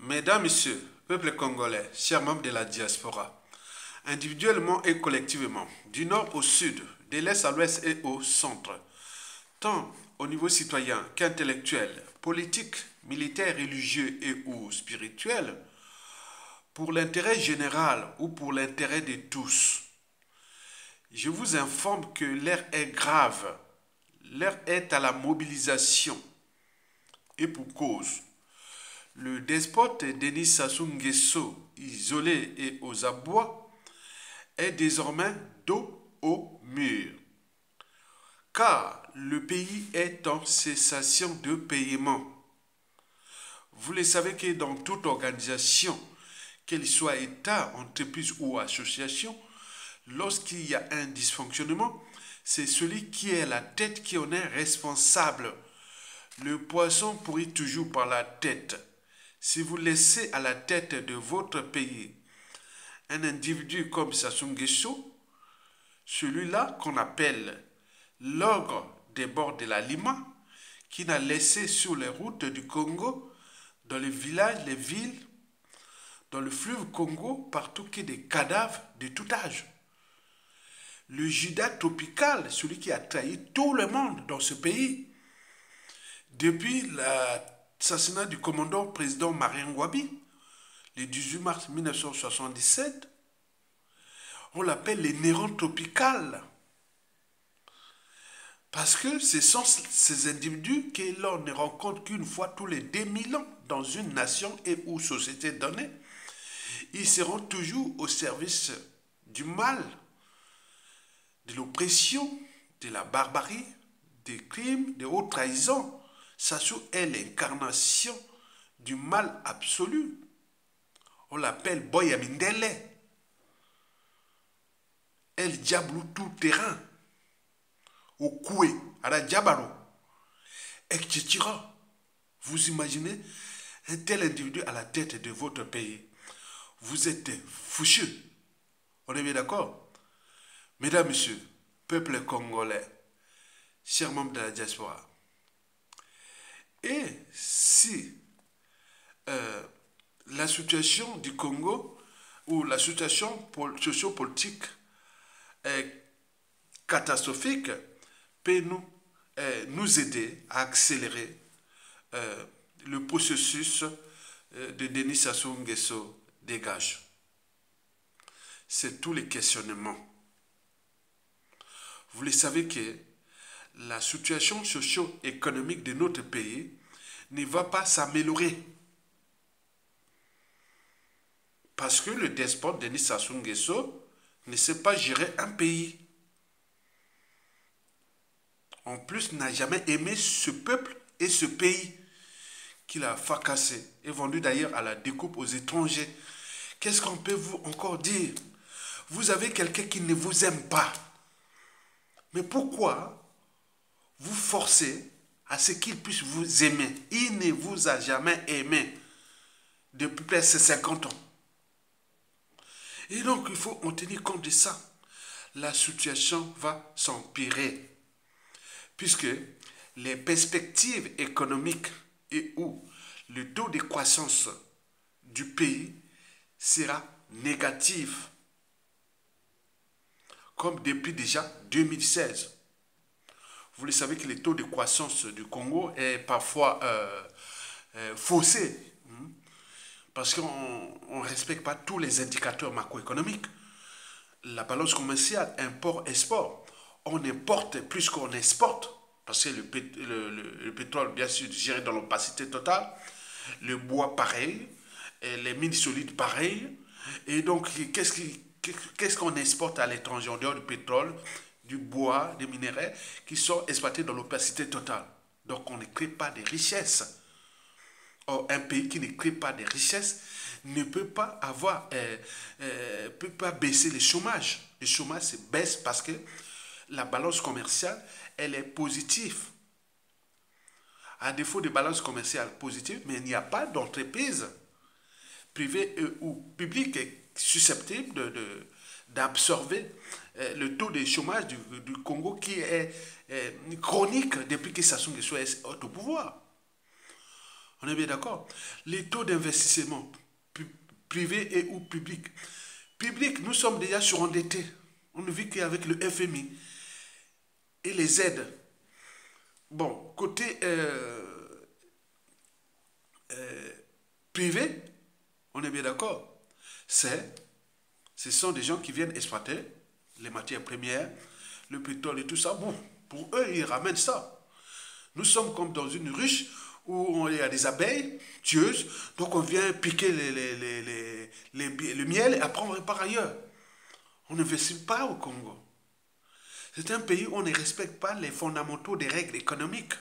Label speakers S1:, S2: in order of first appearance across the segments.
S1: Mesdames, Messieurs, peuple congolais, chers membres de la diaspora, individuellement et collectivement, du nord au sud, de l'est à l'ouest et au centre, tant au niveau citoyen qu'intellectuel, politique, militaire, religieux et ou spirituel, pour l'intérêt général ou pour l'intérêt de tous, je vous informe que l'heure est grave, l'heure est à la mobilisation, et pour cause. Le despote Denis Sassou Nguesso, isolé et aux abois, est désormais dos au mur. Car le pays est en cessation de paiement. Vous le savez que dans toute organisation, qu'elle soit État, entreprise ou association, lorsqu'il y a un dysfonctionnement, c'est celui qui est à la tête qui en est responsable. Le poisson pourrit toujours par la tête. Si vous laissez à la tête de votre pays un individu comme Sassou Nguesso, celui-là qu'on appelle l'ogre des bords de la Lima, qui n'a laissé sur les routes du Congo, dans les villages, les villes, dans le fleuve Congo, partout qu'il y a des cadavres de tout âge. Le Judas tropical, celui qui a trahi tout le monde dans ce pays, depuis l'assassinat du commandant président Marien Ngouabi, le 18 mars 1977, on l'appelle les Néron tropical. Parce que ce sont ces individus que l'on ne rencontre qu'une fois tous les 2000 ans dans une nation et ou société donnée. Ils seront toujours au service du mal, de l'oppression, de la barbarie, des crimes, des hautes trahisons. Sassou est l'incarnation du mal absolu. On l'appelle Boy Amindele. El Diablo tout terrain. Au Koué, à la Diabaro, etc. Vous imaginez un tel individu à la tête de votre pays. Vous êtes foucheux. On est bien d'accord? Mesdames, Messieurs, peuple congolais, chers membres de la diaspora, et si la situation du Congo ou la situation sociopolitique est catastrophique, peut nous aider à accélérer le processus de Denis Sassou Nguesso dégage. C'est tous les questionnements. Vous le savez que la situation socio-économique de notre pays ne va pas s'améliorer. Parce que le despote Denis Sassou Nguesso ne sait pas gérer un pays. En plus, n'a jamais aimé ce peuple et ce pays qu'il a fracassé et vendu d'ailleurs à la découpe aux étrangers. Qu'est-ce qu'on peut vous encore dire? Vous avez quelqu'un qui ne vous aime pas. Mais pourquoi vous forcez à ce qu'il puisse vous aimer? Il ne vous a jamais aimé depuis presque 50 ans. Et donc, il faut en tenir compte de ça. La situation va s'empirer. Puisque les perspectives économiques et où le taux de croissance du pays sera négatif, comme depuis déjà 2016. Vous le savez que le taux de croissance du Congo est parfois faussé, parce qu'on ne respecte pas tous les indicateurs macroéconomiques. La balance commerciale, import-export, on importe plus qu'on exporte, parce que le pétrole, bien sûr, géré dans l'opacité totale, le bois pareil, et les mines solides pareil, et donc qu'est-ce qu'on exporte à l'étranger en dehors du pétrole, du bois, des minéraux qui sont exploités dans l'opacité totale. Donc on ne crée pas de richesses. Or, un pays qui ne crée pas de richesses ne peut pas peut pas baisser le chômage. Le chômage se baisse parce que la balance commerciale, elle est positive. À défaut de balance commerciale positive, mais il n'y a pas d'entreprise privée ou publique susceptible d'absorber le taux de chômage du Congo qui est chronique depuis que Sassou Nguesso est au pouvoir. On est bien d'accord? Les taux d'investissement, privé et ou public. Public, nous sommes déjà surendettés. On ne vit qu'avec le FMI et les aides. Bon, côté privé, on est bien d'accord. Ce sont des gens qui viennent exploiter les matières premières, le pétrole et tout ça. Bon, pour eux, ils ramènent ça. Nous sommes comme dans une ruche où il y a des abeilles tueuses, donc on vient piquer le miel et après on repart ailleurs. On n'investit pas au Congo. C'est un pays où on ne respecte pas les fondamentaux des règles économiques.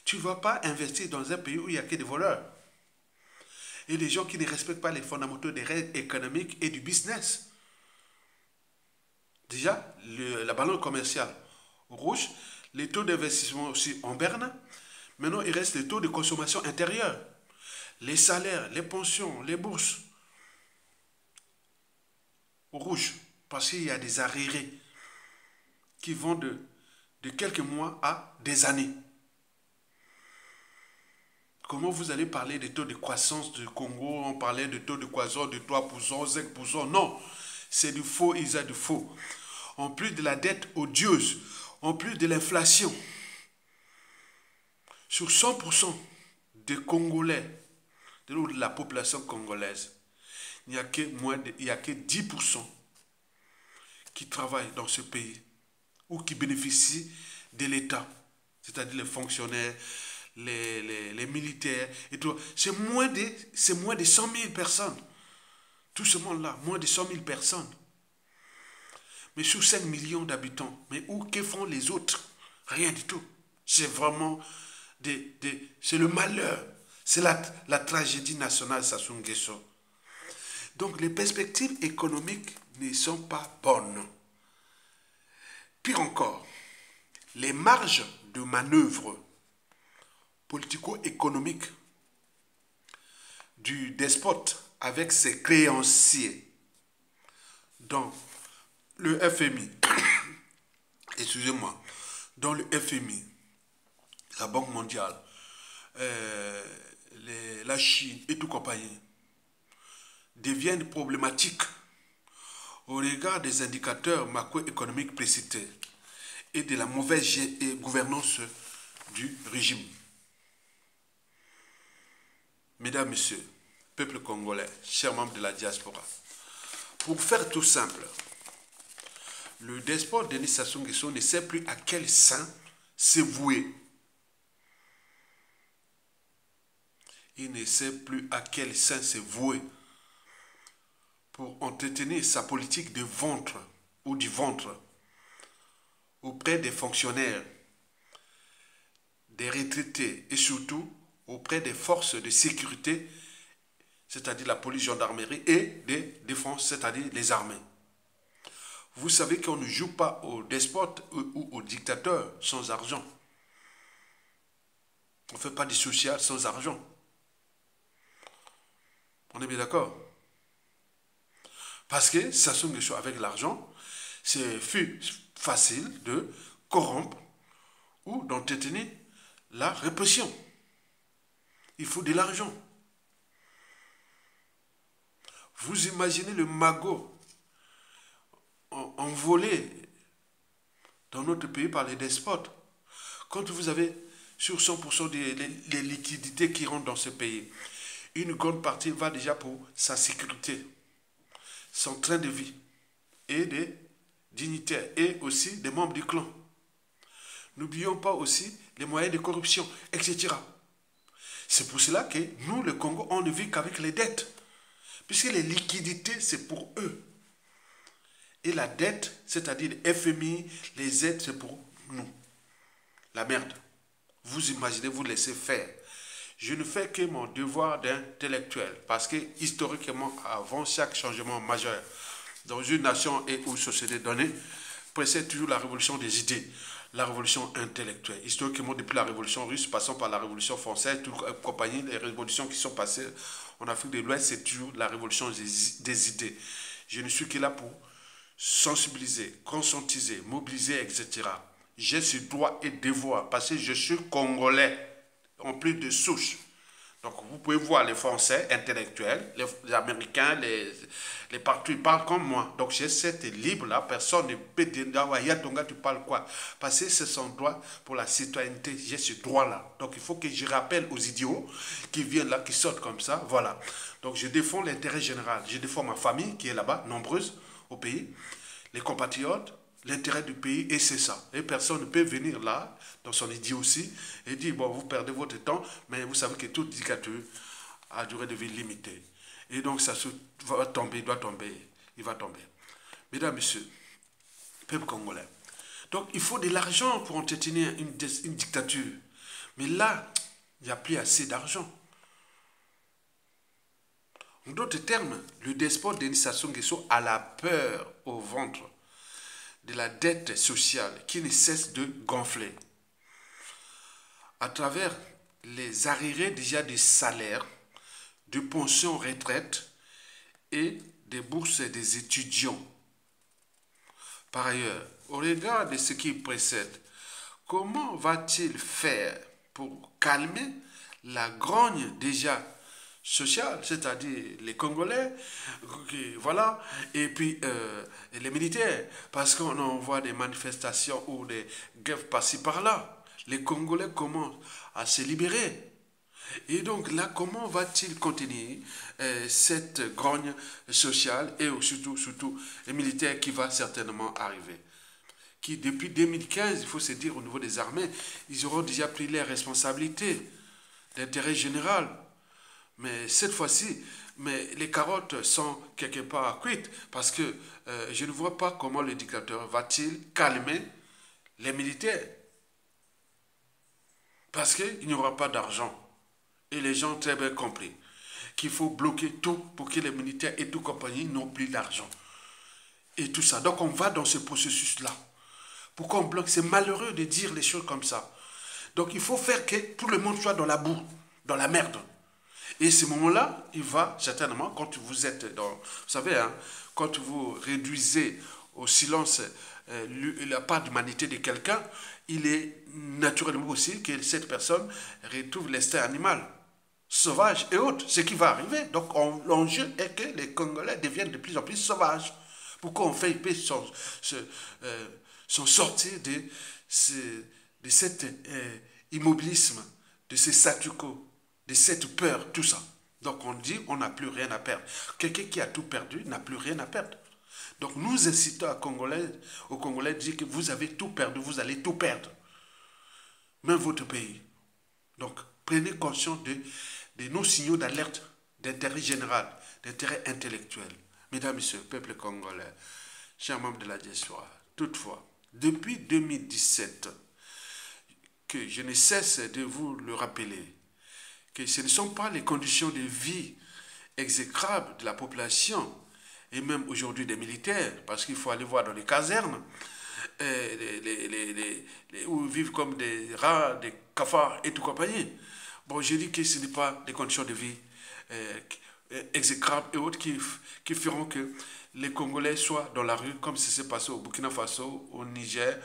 S1: Tu ne vas pas investir dans un pays où il n'y a que des voleurs. Et des gens qui ne respectent pas les fondamentaux des règles économiques et du business. Déjà, la balance commerciale rouge, les taux d'investissement aussi en berne. Maintenant, il reste les taux de consommation intérieure. Les salaires, les pensions, les bourses. Rouge, parce qu'il y a des arriérés qui vont de quelques mois à des années. Comment vous allez parler des taux de croissance du Congo? On parlait de taux de croissance de 3%, 5%. Non, c'est du faux, il y a du faux. En plus de la dette odieuse, en plus de l'inflation, sur 100% des Congolais, de la population congolaise, il n'y a que 10% qui travaillent dans ce pays ou qui bénéficient de l'État, c'est-à-dire les fonctionnaires, les militaires et tout. C'est moins de 100 000 personnes. Tout ce monde-là, moins de 100 000 personnes. Mais sur 5 millions d'habitants, mais que font les autres? Rien du tout. C'est vraiment c'est le malheur. C'est la tragédie nationale Sassou Nguesso. Donc les perspectives économiques ne sont pas bonnes. Pire encore, les marges de manœuvre politico-économique du despote avec ses créanciers dans le FMI, excusez-moi, dans le FMI, la Banque mondiale, la Chine et tout compagnie, deviennent problématiques au regard des indicateurs macroéconomiques précités et de la mauvaise gouvernance du régime. Mesdames, Messieurs, peuple congolais, chers membres de la diaspora, pour faire tout simple, le despote Denis Sassou Nguesso ne sait plus à quel saint se vouer. Il ne sait plus à quel saint se vouer pour entretenir sa politique de ventre ou du ventre auprès des fonctionnaires, des retraités et surtout auprès des forces de sécurité, c'est-à-dire la police, gendarmerie et des défenses, c'est-à-dire les armées. Vous savez qu'on ne joue pas aux despotes ou aux dictateurs sans argent. On ne fait pas du social sans argent. On est bien d'accord? Parce que Sassou Nguesso, avec l'argent, c'est facile de corrompre ou d'entretenir la répression. Il faut de l'argent. Vous imaginez le magot envolé dans notre pays par les despotes. Quand vous avez sur 100% des liquidités qui rentrent dans ce pays, une grande partie va déjà pour sa sécurité, son train de vie et des dignitaires et aussi des membres du clan. N'oublions pas aussi les moyens de corruption, etc. C'est pour cela que nous, le Congo, on ne vit qu'avec les dettes. Puisque les liquidités, c'est pour eux. Et la dette, c'est-à-dire les FMI, les aides, c'est pour nous. La merde. Vous imaginez, vous laissez faire. Je ne fais que mon devoir d'intellectuel. Parce que historiquement, avant chaque changement majeur dans une nation et une société donnée, précède toujours la révolution des idées, la révolution intellectuelle. Historiquement, depuis la révolution russe, passant par la révolution française, toute compagnie, les révolutions qui sont passées en Afrique de l'Ouest, c'est toujours la révolution des idées. Je ne suis que là pour sensibiliser, conscientiser, mobiliser, etc. J'ai ce droit et devoir parce que je suis congolais, en plus de souche. Donc vous pouvez voir les Français intellectuels, les Américains, les partout, ils parlent comme moi. Donc j'ai cette libre-là, personne ne peut dire, ah ouais, Yatonga, tu parles quoi? Parce que c'est son droit pour la citoyenneté, j'ai ce droit-là. Donc il faut que je rappelle aux idiots qui viennent là, qui sortent comme ça, voilà. Donc je défends l'intérêt général, je défends ma famille qui est là-bas, nombreuse au pays, les compatriotes, l'intérêt du pays, et c'est ça. Et personne ne peut venir là, dans son idiotie, et dire, bon, vous perdez votre temps, mais vous savez que toute dictature a durée de vie limitée. Et donc, ça va tomber, doit tomber, il va tomber. Mesdames, Messieurs, peuple congolais. Donc, il faut de l'argent pour entretenir une dictature. Mais là, il n'y a plus assez d'argent. En d'autres termes, le despote Denis Sassou Nguesso a la peur au ventre de la dette sociale qui ne cesse de gonfler. À travers les arriérés déjà des salaires, de pensions retraite et des bourses des étudiants. Par ailleurs, au regard de ce qui précède, comment va-t-il faire pour calmer la grogne déjà sociale, c'est-à-dire les Congolais, voilà, et puis les militaires, parce qu'on en voit des manifestations ou des guerres par-ci par-là. Les Congolais commencent à se libérer. Et donc là, comment va-t-il contenir cette grogne sociale et surtout les militaires qui va certainement arriver? Qui depuis 2015, il faut se dire au niveau des armées, ils auront déjà pris leurs responsabilités d'intérêt général. Mais cette fois-ci, les carottes sont quelque part cuites parce que je ne vois pas comment le dictateur va-t-il calmer les militaires. Parce qu'il n'y aura pas d'argent. Et les gens ont très bien compris qu'il faut bloquer tout pour que les militaires et toute compagnie n'ont plus d'argent. Et tout ça. Donc on va dans ce processus-là. Pourquoi on bloque? C'est malheureux de dire les choses comme ça. Donc il faut faire que tout le monde soit dans la boue, dans la merde. Et ce moment-là, il va certainement, quand vous êtes dans... Vous savez, hein, quand vous réduisez au silence la part d'humanité de quelqu'un, il est naturellement aussi que cette personne retrouve l'instinct animal, sauvage et autres, ce qui va arriver. Donc l'enjeu est que les Congolais deviennent de plus en plus sauvages. Pourquoi on fait sont sortis de cet immobilisme, de ces statu quo, de cette peur, tout ça. Donc on dit, on n'a plus rien à perdre. Quelqu'un qui a tout perdu n'a plus rien à perdre. Donc nous incitons aux Congolais de dire que vous avez tout perdu, vous allez tout perdre. Même votre pays. Donc prenez conscience de nos signaux d'alerte, d'intérêt général, d'intérêt intellectuel. Mesdames, Messieurs, peuple congolais, chers membres de la diaspora, toutefois, depuis 2017, que je ne cesse de vous le rappeler, que ce ne sont pas les conditions de vie exécrables de la population, et même aujourd'hui des militaires, parce qu'il faut aller voir dans les casernes, où ils vivent comme des rats, des cafards et tout compagnie. Bon, je dis que ce n'est pas des conditions de vie exécrables et autres qui feront que les Congolais soient dans la rue, comme ça s'est passé au Burkina Faso, au Niger,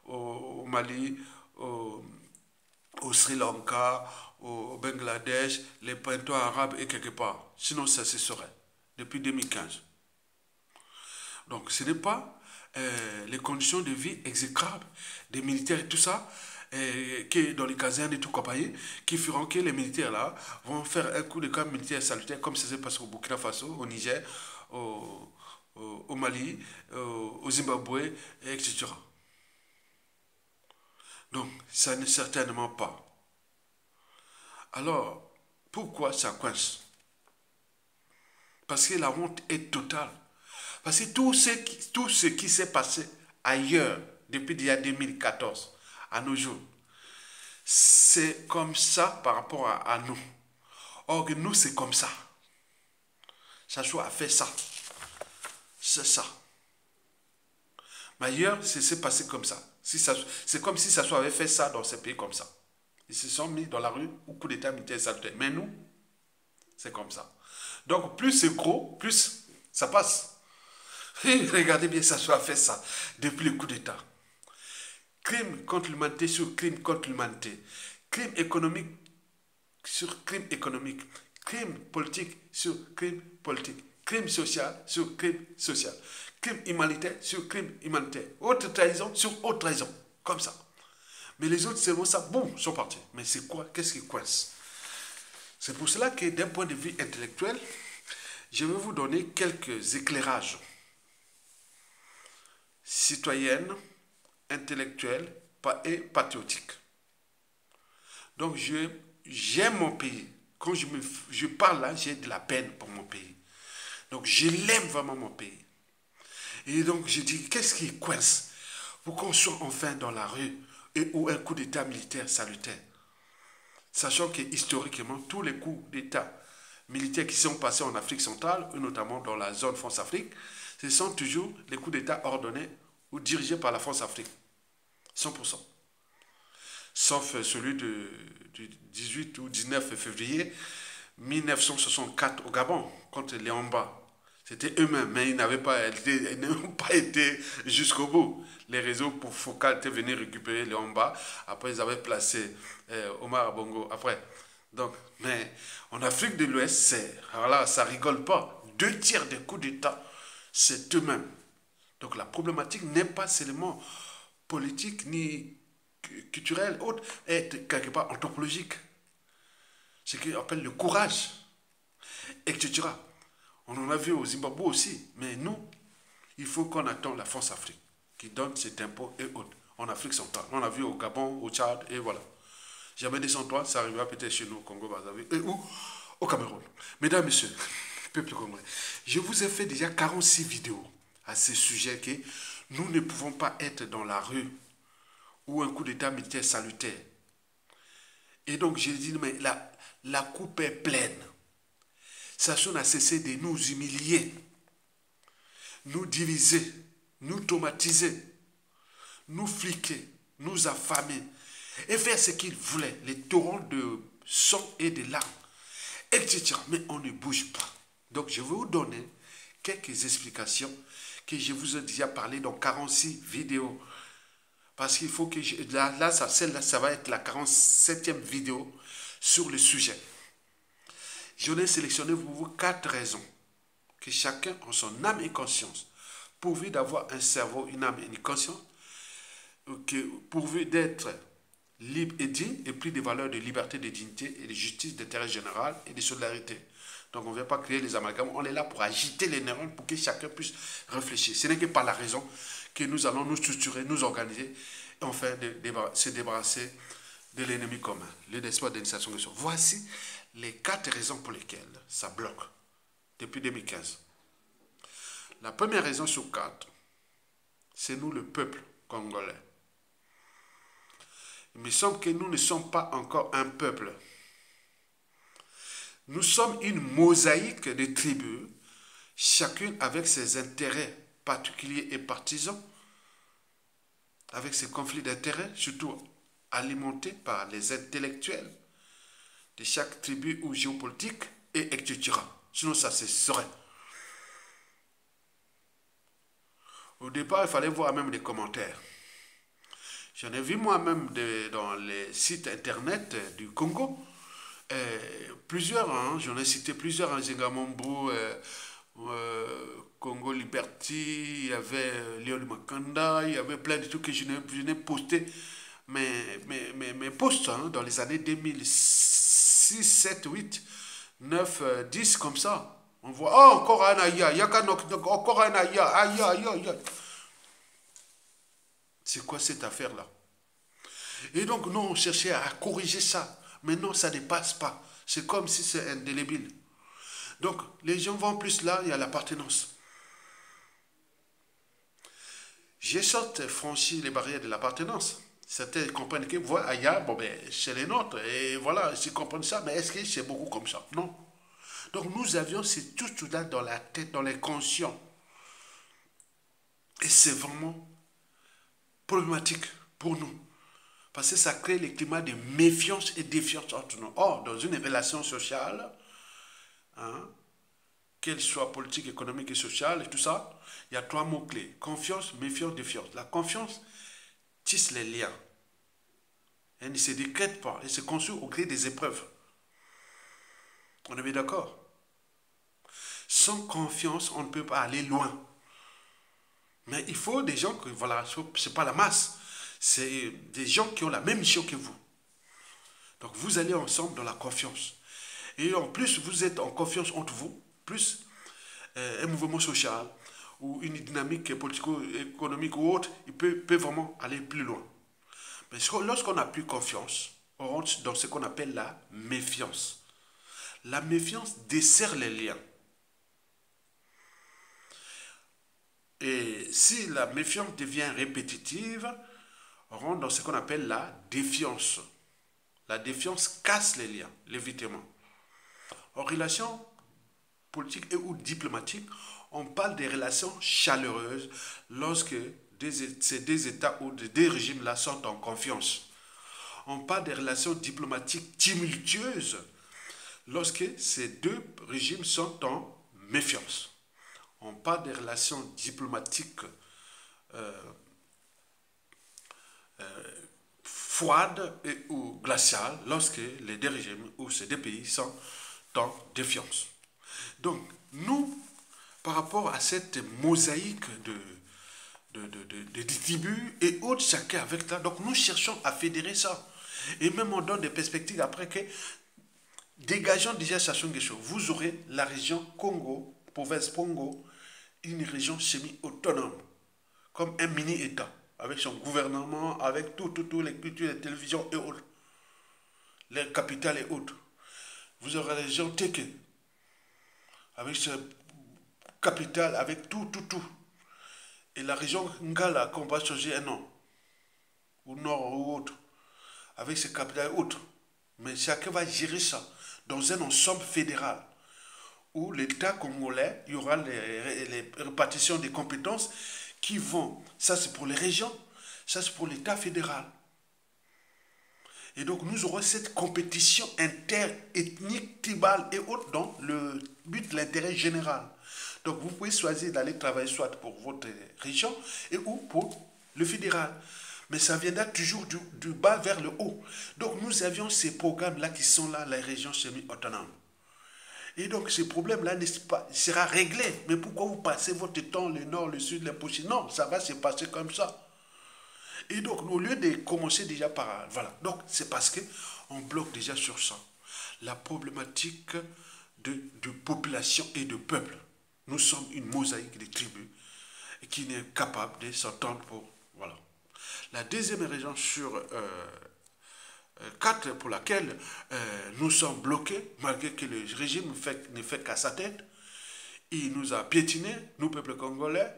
S1: au Mali, au Sri Lanka, au Bangladesh, les printemps arabes et quelque part. Sinon, ça se saurait depuis 2015. Donc, ce n'est pas les conditions de vie exécrables des militaires et tout ça, qui dans les casernes et tout compagnie, qui feront que les militaires là vont faire un coup de camp militaire salutaire, comme ça s'est passé au Burkina Faso, au Niger, au Mali, au Zimbabwe, etc. Donc, ça n'est certainement pas. Alors, pourquoi ça coince? Parce que la honte est totale. Parce que tout ce qui s'est passé ailleurs depuis déjà 2014 à nos jours, c'est comme ça par rapport à nous. Or, que nous, c'est comme ça. Sassou a fait ça. C'est ça. Mais ailleurs, c'est passé comme ça. C'est comme si Sassou avait fait ça dans ces pays comme ça. Ils se sont mis dans la rue au coup d'état militaire salutaire. Mais nous, c'est comme ça. Donc, plus c'est gros, plus ça passe. Et regardez bien, Sassou a fait ça depuis le coup d'état. Crime contre l'humanité sur crime contre l'humanité. Crime économique sur crime économique, crime politique sur crime politique, crime social sur crime social, crime humanitaire sur crime humanitaire, haute trahison sur haute trahison, comme ça. Mais les autres, c'est bon, ça, boum, sont partis. Mais c'est quoi? Qu'est-ce qui coince? C'est pour cela que d'un point de vue intellectuel, je vais vous donner quelques éclairages citoyennes, intellectuelles et patriotiques. Donc, j'aime mon pays. Quand je parle là, j'ai de la peine pour mon pays. Donc, je l'aime vraiment mon pays. Et donc, je dis, qu'est-ce qui coince pour qu'on soit enfin dans la rue ou un coup d'État militaire salutaire? Sachant que historiquement, tous les coups d'État militaires qui sont passés en Afrique centrale, notamment dans la zone France-Afrique, ce sont toujours les coups d'État ordonnés ou dirigés par la France-Afrique. 100%. Sauf celui du 18 ou 19 février 1964 au Gabon, contre les Hamba. C'était eux-mêmes, mais ils n'ont pas été jusqu'au bout. Les réseaux pour Foucault étaient venus récupérer les Hamba. Après, ils avaient placé Omar Bongo. Après. Donc, mais en Afrique de l'Ouest, alors ça rigole pas. 2 tiers des coups d'État, c'est eux-mêmes. Donc la problématique n'est pas seulement politique ni culturelle, autre, est quelque part anthropologique. Ce qu'on appelle le courage, etc. On en a vu au Zimbabwe aussi, mais nous, il faut qu'on attende la France-Afrique qui donne cet impôt et autres en Afrique centrale. On a vu au Gabon, au Tchad, et voilà. Jamais des 103, ça arrivera peut-être chez nous au Congo, ou au Cameroun. Mesdames, Messieurs, peuple congolais, je vous ai fait déjà 46 vidéos à ce sujet que nous ne pouvons pas être dans la rue ou un coup d'État militaire salutaire. Et donc, j'ai dit, mais la coupe est pleine. Sachons n'a cessé de nous humilier, nous diviser, nous traumatiser, nous fliquer, nous affamer et faire ce qu'ils voulaient, les torrents de sang et de larmes, etc. Mais on ne bouge pas. Donc je vais vous donner quelques explications que je vous ai déjà parlé dans 46 vidéos. Parce qu'il faut que celle-là, ça va être la 47e vidéo sur le sujet. Je ai sélectionné pour vous 4 raisons que chacun en son âme et conscience, pourvu d'avoir un cerveau, une âme et une conscience, pourvu d'être libre et digne et pris des valeurs de liberté, de dignité et de justice, d'intérêt général et de solidarité. Donc on ne vient pas créer les amalgames, on est là pour agiter les neurones pour que chacun puisse réfléchir. Ce n'est que par la raison que nous allons nous structurer, nous organiser et enfin se débarrasser de l'ennemi commun, le désespoir d'initiation. Voici les 4 raisons pour lesquelles ça bloque depuis 2015. La première raison sur 4, c'est nous le peuple congolais. Il me semble que nous ne sommes pas encore un peuple. Nous sommes une mosaïque de tribus, chacune avec ses intérêts particuliers et partisans, avec ses conflits d'intérêts, surtout alimentés par les intellectuels de chaque tribu ou géopolitique, et etc. Sinon, ça se serait. Au départ, il fallait voir même des commentaires. J'en ai vu moi-même dans les sites internet du Congo. Plusieurs, j'en ai cité plusieurs, Zingamombo, Congo Liberty, il y avait Léon Makanda, il y avait plein de trucs que je n'ai posté mes posts dans les années 2006, 7, 8, 9, 10, comme ça. On voit, oh, encore un aïe, encore un aïe, aïe, aïe, aïe. C'est quoi cette affaire-là? Et donc, nous, on cherchait à corriger ça. Mais non, ça ne passe pas. C'est comme si c'est indélébile. Donc, les gens vont plus là, il y a l'appartenance. J'ai sorti franchi les barrières de l'appartenance. Certains comprennent que, voilà, ailleurs, bon, ben, c'est les nôtres. Et voilà, ils comprennent ça. Mais est-ce que c'est beaucoup comme ça? Non. Donc, nous avions tout là dans la tête, dans les conscients. Et c'est vraiment problématique pour nous. Parce que ça crée le climat de méfiance et défiance entre nous. Or, dans une relation sociale, qu'elle soit politique, économique et sociale, et tout ça, il y a 3 mots-clés. Confiance, méfiance, défiance. La confiance tisse les liens. Elle ne se décrète pas. Elle se construit au gré des épreuves. On est bien d'accord? Sans confiance, on ne peut pas aller loin. Mais il faut des gens que, voilà, c'est pas la masse. C'est des gens qui ont la même mission que vous. Donc vous allez ensemble dans la confiance. Et en plus, vous êtes en confiance entre vous, plus un mouvement social ou une dynamique politico-économique ou autre, il peut vraiment aller plus loin. Mais lorsqu'on n'a plus confiance, on rentre dans ce qu'on appelle la méfiance. La méfiance dessert les liens. Et si la méfiance devient répétitive, on rentre dans ce qu'on appelle la défiance. La défiance casse les liens, l'évitement. En relation politique et ou diplomatique, on parle des relations chaleureuses lorsque ces deux États ou deux régimes-là sont en confiance. On parle des relations diplomatiques tumultueuses lorsque ces deux régimes sont en méfiance. On parle des relations diplomatiques froides et ou glaciales lorsque les deux régimes ou ces deux pays sont en défiance. Donc, nous, par rapport à cette mosaïque de tribus et autres, chacun avec ça, donc nous cherchons à fédérer ça. Et même on donne des perspectives après que, dégageons déjà Sassou Nguesso, vous aurez la région Congo, province Congo, une région semi-autonome, comme un mini-État, avec son gouvernement, avec tout, les cultures, les télévisions et autres, les capitales et autres. Vous aurez la région Teke, avec sa capitale, avec tout. Et la région Ngala, qu'on va changer un nom, ou nord ou autre, avec ses capitales et autres. Mais chacun va gérer ça dans un ensemble fédéral où l'État congolais, il y aura les répartitions des compétences qui vont, ça c'est pour les régions, ça c'est pour l'État fédéral. Et donc nous aurons cette compétition interethnique, tribale et autres dans le but de l'intérêt général. Donc vous pouvez choisir d'aller travailler soit pour votre région et ou pour le fédéral. Mais ça viendra toujours du bas vers le haut. Donc nous avions ces programmes-là qui sont là, les régions semi-autonomes. Et donc ce problème-là sera réglé. Mais pourquoi vous passez votre temps, le nord, le sud, l'impossible? Non, ça va se passer comme ça. Et donc au lieu de commencer déjà par... Voilà, donc c'est parce qu'on bloque déjà sur ça. La problématique de population et de peuple. Nous sommes une mosaïque de tribus qui n'est capable de s'entendre pour... Voilà. La deuxième raison sur 4 pour laquelle nous sommes bloqués, malgré que le régime ne fait qu'à sa tête, il nous a piétinés, nous, peuple congolais,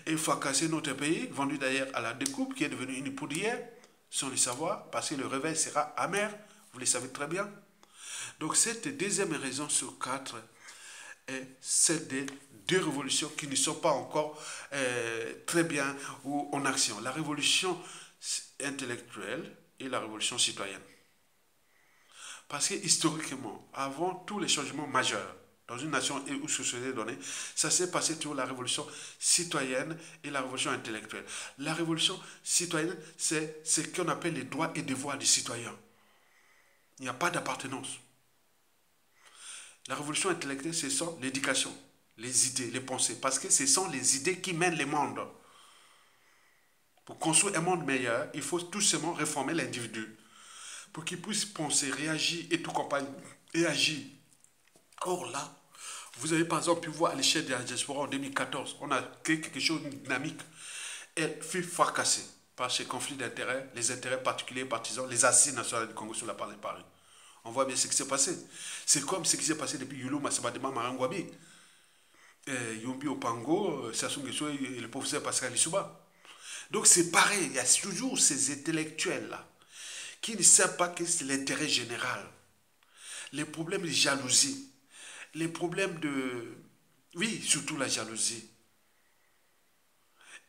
S1: et fracassé notre pays, vendu d'ailleurs à la découpe, qui est devenue une poudrière, sans le savoir, parce que le réveil sera amer, vous le savez très bien. Donc cette deuxième raison sur 4 est celle des deux révolutions qui ne sont pas encore très bien ou en action. La révolution intellectuelle et la révolution citoyenne. Parce que historiquement, avant tous les changements majeurs dans une nation ou société donnée, ça s'est passé sur la révolution citoyenne et la révolution intellectuelle. La révolution citoyenne, c'est ce qu'on appelle les droits et devoirs des citoyens. Il n'y a pas d'appartenance. La révolution intellectuelle, ce sont l'éducation, les idées, les pensées, parce que ce sont les idées qui mènent le monde. Pour construire un monde meilleur, il faut tout simplement réformer l'individu, pour qu'il puisse penser, réagir et tout compagnie, et agir. Or là, vous avez par exemple pu voir à l'échelle de la diaspora en 2014, on a créé quelque chose de dynamique. Elle fut fracassée par ces conflits d'intérêts, les intérêts particuliers, partisans, les assises nationales du Congo sur la part de Paris. On voit bien ce qui s'est passé. C'est comme ce qui s'est passé depuis Yulu Masabadema Marangwabi, Yombi Opango, Sassou Nguesso et le professeur Pascal Lissouba. Donc c'est pareil, il y a toujours ces intellectuels-là qui ne savent pas que c'est l'intérêt général. Les problèmes de jalousie, les problèmes de... Oui, surtout la jalousie.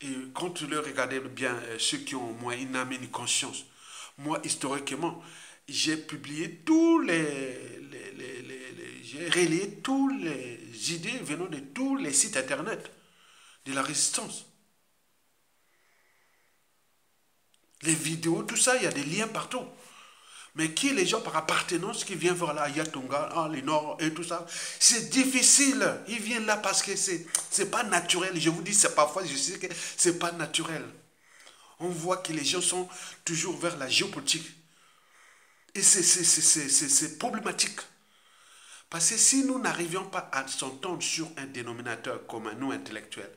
S1: Et quand vous le regardez bien, ceux qui ont au moins une âme et une conscience, moi, historiquement, j'ai publié j'ai relayé toutes les idées venant de tous les sites internet de la résistance. Les vidéos, tout ça, il y a des liens partout. Mais qui les gens par appartenance qui viennent voir là, Yatonga, les Nord et tout ça, c'est difficile. Ils viennent là parce que c'est pas naturel. Je vous dis, c'est parfois, je sais que c'est pas naturel. On voit que les gens sont toujours vers la géopolitique. Et c'est problématique. Parce que si nous n'arrivions pas à s'entendre sur un dénominateur commun, nous intellectuels,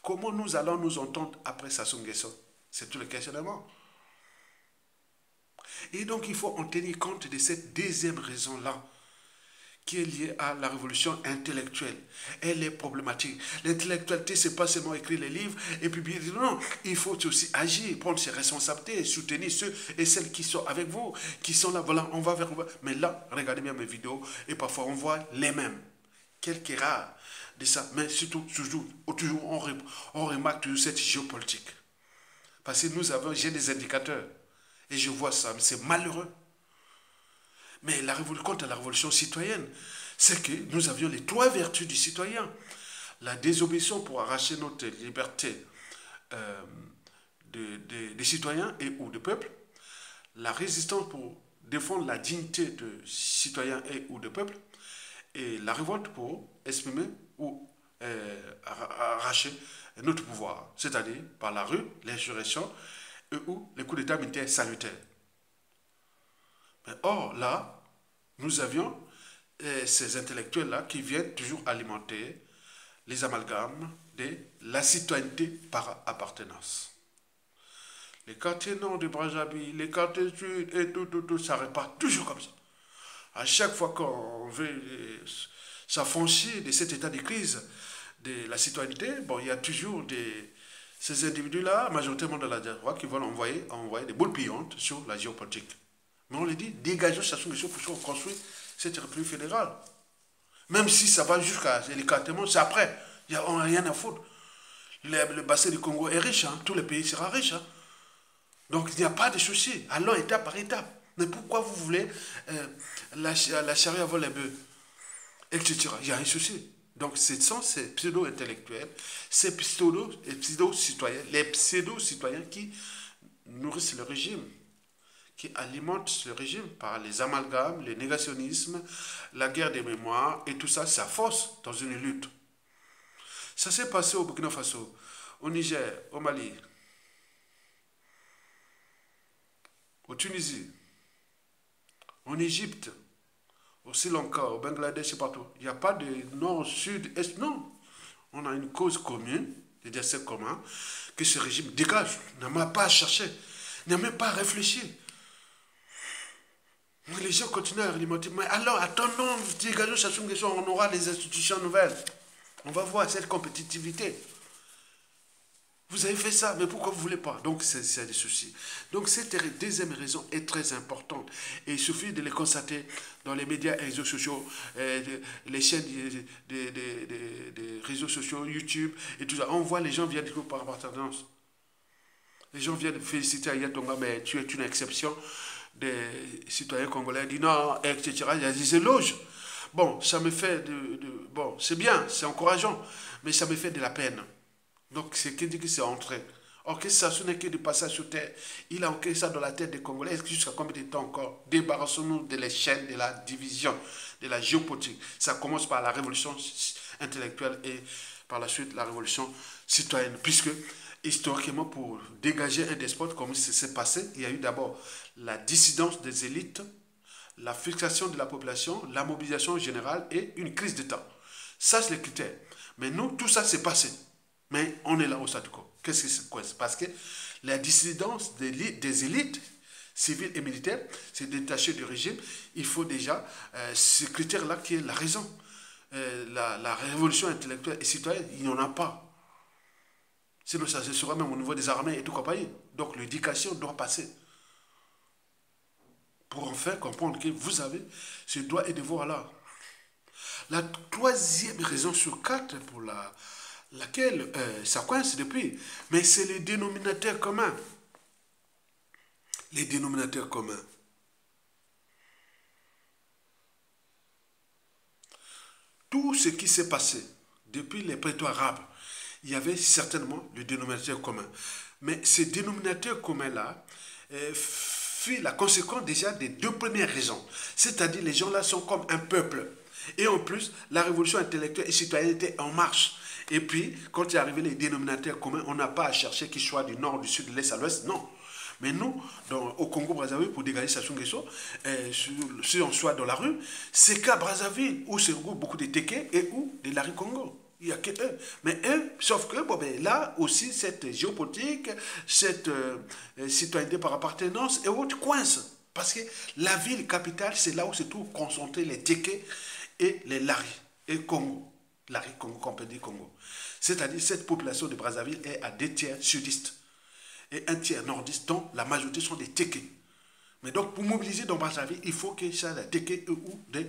S1: comment nous allons nous entendre après Sassou Nguesso? C'est tout le questionnement. Et donc il faut en tenir compte de cette deuxième raison-là, qui est liée à la révolution intellectuelle. Elle est problématique. L'intellectualité, c'est pas seulement écrire les livres et publier. Non, il faut aussi agir, prendre ses responsabilités, soutenir ceux et celles qui sont avec vous, qui sont là. Voilà, on va vers. Mais là, regardez bien mes vidéos et parfois on voit les mêmes. Quelques rares de ça, mais surtout, toujours on remarque toujours cette géopolitique. Parce que j'ai des indicateurs et je vois ça, mais c'est malheureux. Mais contre la révolution citoyenne, c'est que nous avions les trois vertus du citoyen. La désobéissance pour arracher notre liberté des citoyens et ou de peuple. La résistance pour défendre la dignité de citoyens et ou de peuple. Et la révolte pour exprimer ou arracher notre pouvoir. C'est-à-dire par la rue, l'insurrection et ou les coups d'État militaires salutaires. Mais or, là, nous avions ces intellectuels-là qui viennent toujours alimenter les amalgames de la citoyenneté par appartenance. Les quartiers nord de Brazzaville, les quartiers sud et tout, ça repart toujours comme ça. À chaque fois qu'on veut s'affranchir de cet état de crise de la citoyenneté, bon, il y a toujours ces individus-là, majoritairement de la diaspora, qui veulent envoyer des boules pliantes sur la géopolitique. Mais on les dit, dégageons Sassou Nguesso pour qu'on construise cette république fédérale. Même si ça va jusqu'à l'écartement, c'est après. On n'a rien à foutre. Le bassin du Congo est riche, hein, tout le pays sera riche. Hein. Donc il n'y a pas de souci. Allons étape par étape. Mais pourquoi vous voulez la charrue avant les bœufs, etc. Il y a un souci. Donc ce sont ces pseudo-intellectuels, ces pseudo-citoyens, les pseudo-citoyens qui nourrissent le régime, qui alimente le régime par les amalgames, le négationnisme, la guerre des mémoires, et tout ça, ça force dans une lutte. Ça s'est passé au Burkina Faso, au Niger, au Mali, au Tunisie, en Égypte, au Sri Lanka, au Bangladesh et partout. Il n'y a pas de nord, sud, est, non. On a une cause commune, des destin commun, que ce régime dégage, n'a même pas à chercher, n'a même pas à réfléchir. Les gens continuent à alimenter. Mais alors, attendons, dégageons Sassou Nguesso, on aura les institutions nouvelles. On va voir cette compétitivité. Vous avez fait ça, mais pourquoi vous ne voulez pas? Donc, c'est des soucis. Donc, cette deuxième raison est très importante. Et il suffit de les constater dans les médias et réseaux sociaux, les chaînes des réseaux sociaux, YouTube et tout ça. On voit les gens viennent dire par appartenance. Les gens viennent féliciter Aya Tonga, mais tu es une exception. Des citoyens congolais disent non, etc. Il y a des éloges. Bon, ça me fait bon, c'est bien, c'est encourageant, mais ça me fait de la peine. Donc, c'est qui dit que c'est entré. Or, que ça n'est que du passage sur terre. Il a ancré ça dans la tête des Congolais. Jusqu'à combien de temps encore? Débarrassons-nous de les chaînes, de la division, de la géopolitique. Ça commence par la révolution intellectuelle et par la suite la révolution citoyenne. Puisque, historiquement, pour dégager un despote, comme ça s'est passé, il y a eu d'abord la dissidence des élites, la fixation de la population, la mobilisation générale et une crise d'État. Ça, c'est les critères. Mais nous, tout ça s'est passé. Mais on est là au statu quo. Qu'est-ce que c'est quoi? Parce que la dissidence des élites civiles et militaires, c'est détaché du régime. Il faut déjà ce critère-là qui est la raison. La révolution intellectuelle et citoyenne, il n'y en a pas. Sinon, ça se sera même au niveau des armées et tout compagnie. Donc, l'éducation doit passer. Pour enfin comprendre que vous avez ce droit et devoir-là. La troisième raison sur 4 pour laquelle ça coince depuis, mais c'est les dénominateurs communs. Les dénominateurs communs. Tout ce qui s'est passé depuis les prétoires arabes, il y avait certainement le dénominateur commun. Mais ces dénominateurs communs-là fut la conséquence déjà des deux premières raisons. C'est-à-dire les gens là sont comme un peuple. Et en plus, la révolution intellectuelle et citoyenne était en marche. Et puis, quand il est arrivé les dénominateurs communs, on n'a pas à chercher qu'ils soient du nord, du sud, de l'est à l'ouest, non. Mais nous, au Congo-Brazzaville, pour dégager Sassou Nguesso, si on soit dans la rue, c'est qu'à Brazzaville, où se regroupent beaucoup de Téké et où des Larry Congo. Il n'y a que eux. Mais eux, sauf que là aussi, cette géopolitique, cette citoyenneté par appartenance et autres coince. Parce que la ville capitale, c'est là où se trouvent concentrés les Téké et les Larry et Congo. Larry Congo, qu'on peut dire Congo. C'est-à-dire cette population de Brazzaville est à 2 tiers sudistes et 1 tiers nordistes, dont la majorité sont des Téké. Mais donc, pour mobiliser dans Brazzaville, il faut que ça soit des Téké ou des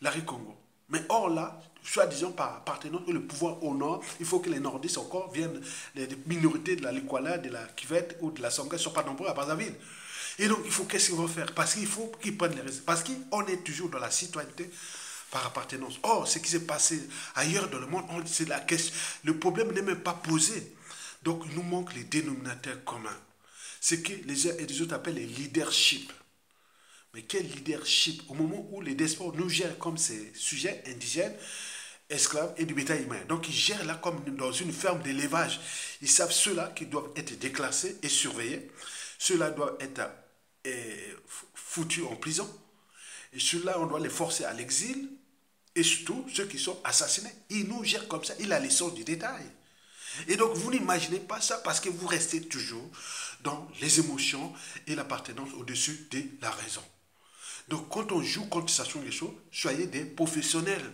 S1: Larry Congo. Mais or là, soi-disant par appartenance le pouvoir au nord, il faut que les nordistes encore viennent, les minorités de la Likwala, de la Kivette ou de la Songhai ne soient pas nombreux à Brazzaville. Et donc, il faut qu'est-ce qu'ils vont faire? Parce qu'il faut qu'ils prennent les risques. Parce qu'on est toujours dans la citoyenneté par appartenance. Or, ce qui s'est passé ailleurs dans le monde, c'est la question. Le problème n'est même pas posé. Donc, il nous manque les dénominateurs communs. Ce que les uns et les autres appellent les leaderships. Mais quel leadership? Au moment où les despotes nous gèrent comme ces sujets indigènes, esclaves et du bétail humain. Donc, ils gèrent là comme dans une ferme d'élevage. Ils savent ceux-là qui doivent être déclassés et surveillés. Ceux-là doivent être foutus en prison. Et ceux-là, on doit les forcer à l'exil. Et surtout, ceux qui sont assassinés. Ils nous gèrent comme ça. Il a les sens du détail. Et donc, vous n'imaginez pas ça parce que vous restez toujours dans les émotions et l'appartenance au-dessus de la raison. Donc, quand on joue contre Sassou Nguesso, soyez des professionnels,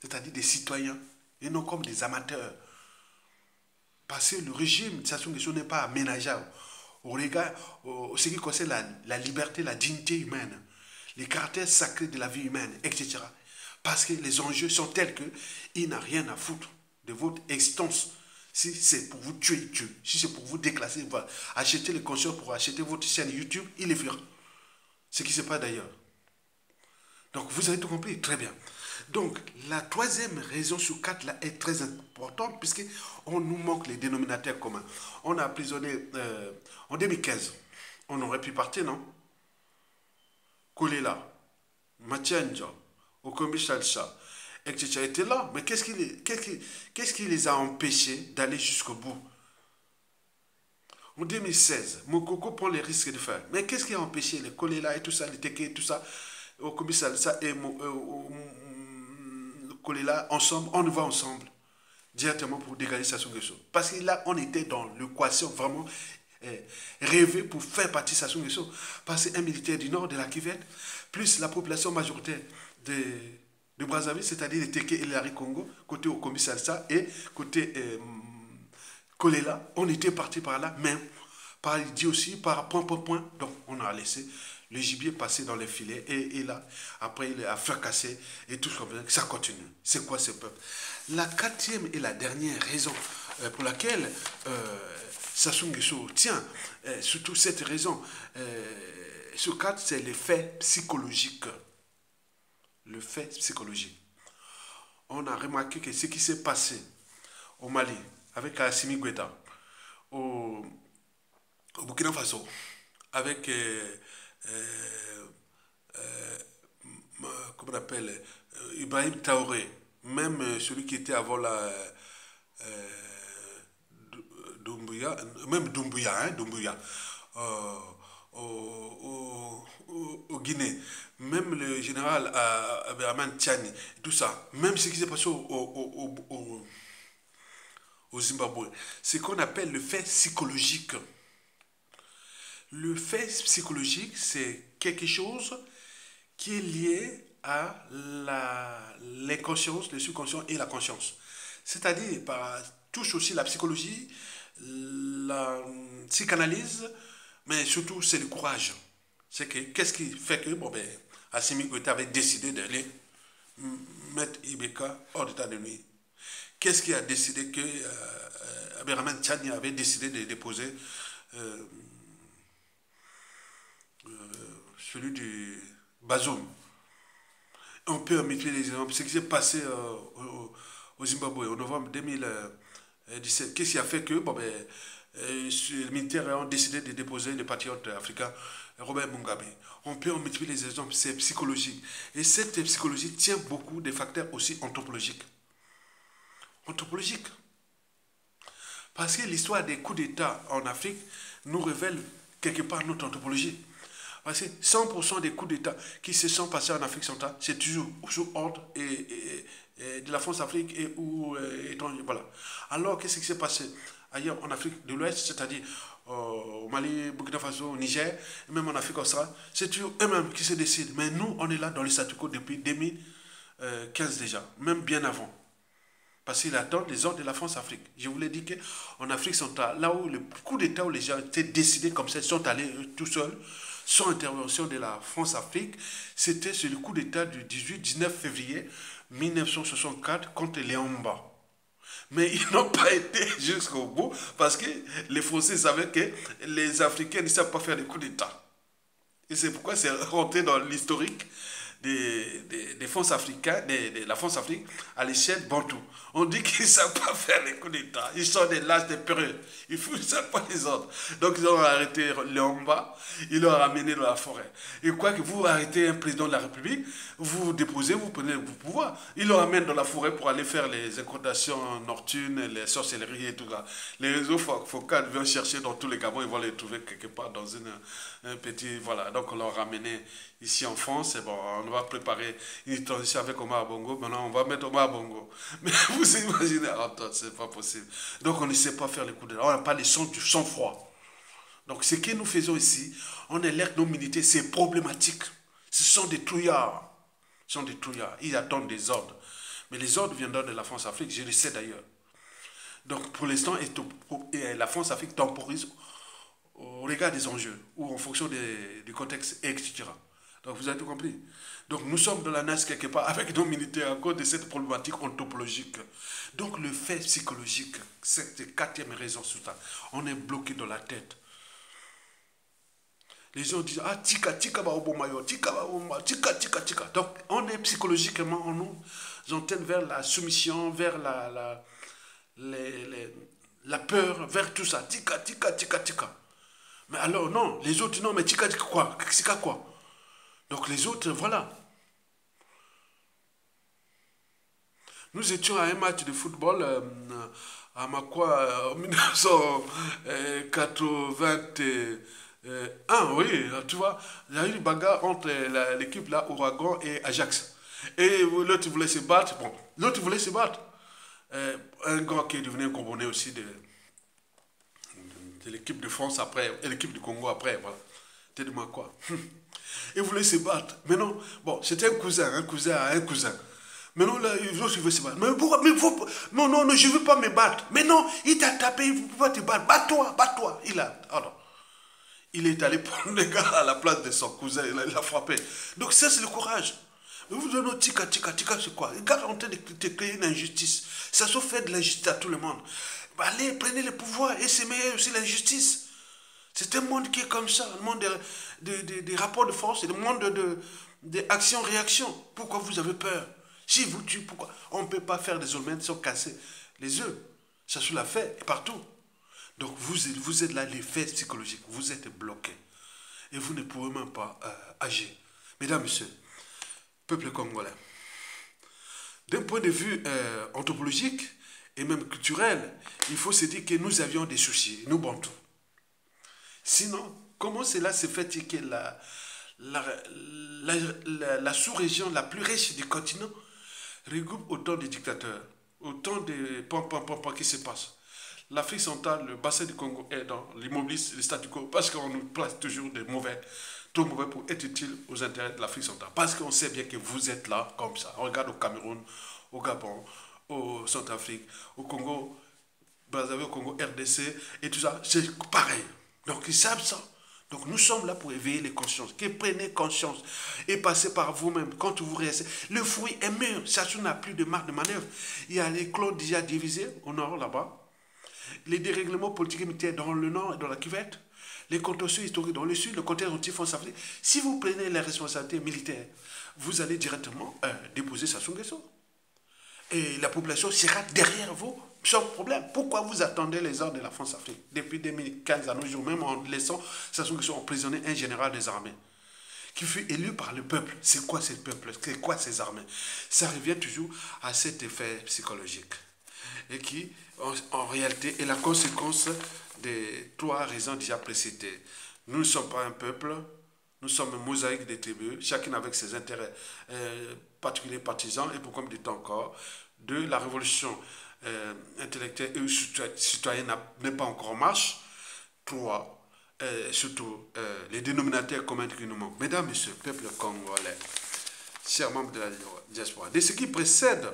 S1: c'est-à-dire des citoyens, et non comme des amateurs. Parce que le régime de Sassou Nguesso n'est pas aménageable au regard, ce qui concerne la liberté, la dignité humaine, les caractères sacrés de la vie humaine, etc. Parce que les enjeux sont tels qu'il n'a rien à foutre de votre existence. Si c'est pour vous tuer, tuer. Si c'est pour vous déclasser, acheter les consciences pour acheter votre chaîne YouTube, il le fera. Ce qui se passe d'ailleurs. Donc, vous avez tout compris, très bien. Donc, la troisième raison sur 4 là est très importante puisqu'on nous manque les dénominateurs communs. On a emprisonné en 2015. On aurait pu partir, non? Kolela, Matianja, Okombi Salsa, etc. étaient là. Mais qu'est-ce qui les a empêchés d'aller jusqu'au bout? En 2016, Mokoko prend les risques de faire. Mais qu'est-ce qui a empêché les Kolela et tout ça, les Teke et tout ça, Okombi Salsa et Kolela ensemble, on y va ensemble directement pour dégager Sassou Nguesso. Parce que là, on était dans l'équation vraiment rêvée pour faire partie de Sassou Nguesso. Parce qu'un militaire du nord de la Kivette, plus la population majoritaire de Brazzaville, c'est-à-dire les Téké et les Larry Congo, côté Okombi Salsa et côté Kolela, on était parti par là, même par idée aussi, par point. Donc, on a laissé le gibier passer dans les filets et là, après, il a fracassé et tout ça continue. C'est quoi ce peuple? La quatrième et la dernière raison pour laquelle Sassou Nguesso tient, surtout cette raison, ce cadre, c'est l'effet psychologique. Le fait psychologique. On a remarqué que ce qui s'est passé au Mali, avec Assimi Goïta, au Burkina Faso, avec comment on appelle Ibrahim Traoré, même celui qui était avant la Doumbouya, même Doumbouya, au Guinée, même le général Abderrahmane Tiani, tout ça, même ce qui s'est passé au Zimbabwe, c'est ce qu'on appelle le fait psychologique. Le fait psychologique, c'est quelque chose qui est lié à l'inconscience, le subconscient et la conscience. C'est-à-dire, touche aussi la psychologie, la psychanalyse, mais surtout, c'est le courage. Qu'est-ce qui fait que, Assimi Goïta avait décidé d'aller mettre Ibeka hors d'état de nuit? Qu'est-ce qui a décidé que Abderrahmane Tiani avait décidé de déposer celui du Bazoum? On peut multiplier les exemples. Ce qui s'est passé au Zimbabwe en novembre 2017, qu'est-ce qui a fait que les militaires ont décidé de déposer les patriotes africains Robert Mugabe. On peut en multiplier les exemples, c'est psychologique. Et cette psychologie tient beaucoup des facteurs aussi anthropologiques. Anthropologiques. Parce que l'histoire des coups d'État en Afrique nous révèle quelque part notre anthropologie. Parce que 100% des coups d'État qui se sont passés en Afrique centrale, c'est toujours sous ordre et de la France-Afrique et ou étranger. Voilà. Alors, qu'est-ce qui s'est passé ailleurs en Afrique de l'Ouest, c'est-à-dire au Mali, Burkina Faso, au Niger, et même en Afrique australe, c'est toujours eux-mêmes qui se décident. Mais nous, on est là dans le statu quo depuis 2015 déjà, même bien avant. Parce qu'il attend les ordres de la France-Afrique. Je vous l'ai dit qu'en Afrique centrale, là où le coup d'État où les gens étaient décidés comme ça, ils sont allés tout seuls, sans intervention de la France-Afrique, c'était sur le coup d'État du 18-19 février 1964 contre Léon Mba. Mais ils n'ont pas été jusqu'au bout parce que les Français savaient que les Africains ne savent pas faire des coups d'État. Et c'est pourquoi c'est rentré dans l'historique des fonds africains, de la France-Afrique à l'échelle bantou. On dit qu'ils ne savent pas faire les coups d'État. Ils sont des lâches, des peureux. Ils ne savent pas les ordres. Donc ils ont arrêté Léomba, ils l'ont ramené dans la forêt. Et quoi que vous arrêtez un président de la République, vous déposez, vous prenez le pouvoir. Ils le ramènent dans la forêt pour aller faire les incantations nocturnes, les sorcelleries et tout ça. Les réseaux focaux viennent chercher dans tous les Gabons, ils vont les trouver quelque part dans un petit... Voilà, donc on l'a ramené ici en France. Et bon, on va préparer une transition avec Omar Bongo. Maintenant, on va mettre Omar Bongo. Mais vous imaginez, c'est pas possible. Donc, on ne sait pas faire les coups de... On n'a pas les sons du sang-froid. Donc, ce que nous faisons ici, on alerte nos militaires, c'est problématique. Ce sont des trouillards. Ce sont des trouillards. Ils attendent des ordres. Mais les ordres viendront de la France-Afrique, je le sais d'ailleurs. Donc, pour l'instant, la France-Afrique temporise au regard des enjeux ou en fonction du contexte, etc. Donc, vous avez tout compris. Donc, nous sommes dans la NAS quelque part avec nos militaires à cause de cette problématique anthropologique. Donc, le fait psychologique, c'est la quatrième raison sous ça. On est bloqué dans la tête. Les gens disent, ah, tika, tika, ba, obomayo, tika, ba, obomayo, tika, tika, tika. Donc, on est psychologiquement, on nous entraîne vers la soumission, vers la peur, vers tout ça. Tika, tika, tika, tika. Mais alors, non, les autres, non, mais tika, tika, quoi? Tika, quoi? Donc, les autres, voilà. Nous étions à un match de football à Makwa en 1981, oui, tu vois, il y a eu une bagarre entre l'équipe là, Ouragan et Ajax. Et l'autre voulait se battre, bon, l'autre voulait se battre. Un gars qui est devenu un Gabonais aussi de l'équipe de France après, et l'équipe du Congo après, voilà. T'es de moi quoi. Il voulait se battre. Mais non, bon, c'était un cousin à un cousin. Mais non, là, l'autre, il veut se battre. Mais pourquoi, non, non, non, je ne veux pas me battre. Mais non, il t'a tapé, il ne peut pas te battre. Bats-toi, bats-toi. Alors, il est allé prendre le gars à la place de son cousin, il l'a frappé. Donc ça, c'est le courage. Mais vous donnez tika, tika, tika, c'est quoi? Les gars sont en train de créer une injustice. Ça se fait de l'injustice à tout le monde. Allez, prenez le pouvoir et semez aussi l'injustice. C'est un monde qui est comme ça, un monde des rapports de force, un monde d'action-réaction. Pourquoi vous avez peur? Si vous tuez, pourquoi? On ne peut pas faire des omelettes sans casser les œufs. Ça se l'a fait partout. Donc vous êtes là, les faits psychologiques, vous êtes bloqués. Et vous ne pouvez même pas agir. Mesdames, Messieurs, peuple congolais, d'un point de vue anthropologique et même culturel, il faut se dire que nous avions des soucis, nous bantous. Sinon, comment cela se fait que la sous-région la plus riche du continent regroupe autant de dictateurs, autant de pam qui se passent? L'Afrique centrale, le bassin du Congo est dans l'immobilisme, le statu quo, parce qu'on nous place toujours des mauvais, trop mauvais pour être utile aux intérêts de l'Afrique centrale. Parce qu'on sait bien que vous êtes là, comme ça. On regarde au Cameroun, au Gabon, au Centrafrique, au Congo, Brazzaville, au Congo, RDC, et tout ça, c'est pareil. Donc ils savent ça. Donc nous sommes là pour éveiller les consciences. Que prenez conscience et passez par vous-même. Quand vous restez, le fruit est mûr. Ça n'a plus de marge de manœuvre. Il y a les clones déjà divisés au nord là-bas. Les dérèglements politiques et militaires dans le nord et dans la cuvette. Les contentieux historiques dans le sud, le contexte anti-France-Afrique. Si vous prenez les responsabilités militaires, vous allez directement déposer Sassou Nguesso. et la population sera derrière vous sans problème. Pourquoi vous attendez les ordres de la France-Afrique depuis 2015 à nos jours, même en laissant Sassou Nguesso emprisonner un général des armées qui fut élu par le peuple? C'est quoi ce peuple? C'est quoi ces armées? Ça revient toujours à cet effet psychologique et qui, en réalité, est la conséquence des 3 raisons déjà précitées. Nous ne sommes pas un peuple, nous sommes une mosaïque de tribus, chacune avec ses intérêts particuliers, partisans, et pour comme dit encore, 2, la révolution intellectuelle et citoyenne n'est pas encore en marche. 3, surtout les dénominateurs communs qui nous manquent. Mesdames, Messieurs, peuple congolais, chers membres de la diaspora, de ce qui précède,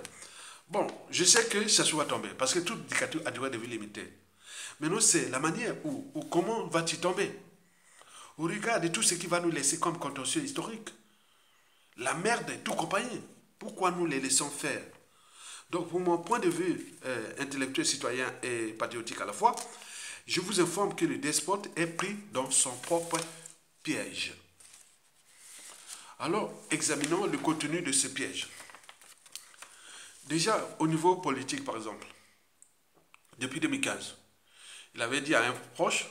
S1: bon, je sais que ça va tomber, parce que toute dictature a duré de vie limitée. Mais nous, c'est la manière où comment va-t-il tomber? Au regard de tout ce qui va nous laisser comme contentieux historique. La merde et tout compagnie. Pourquoi nous les laissons faire? Donc, pour mon point de vue intellectuel, citoyen et patriotique à la fois, je vous informe que le despote est pris dans son propre piège. Alors, examinons le contenu de ce piège. Déjà, au niveau politique, par exemple, depuis 2015, il avait dit à un proche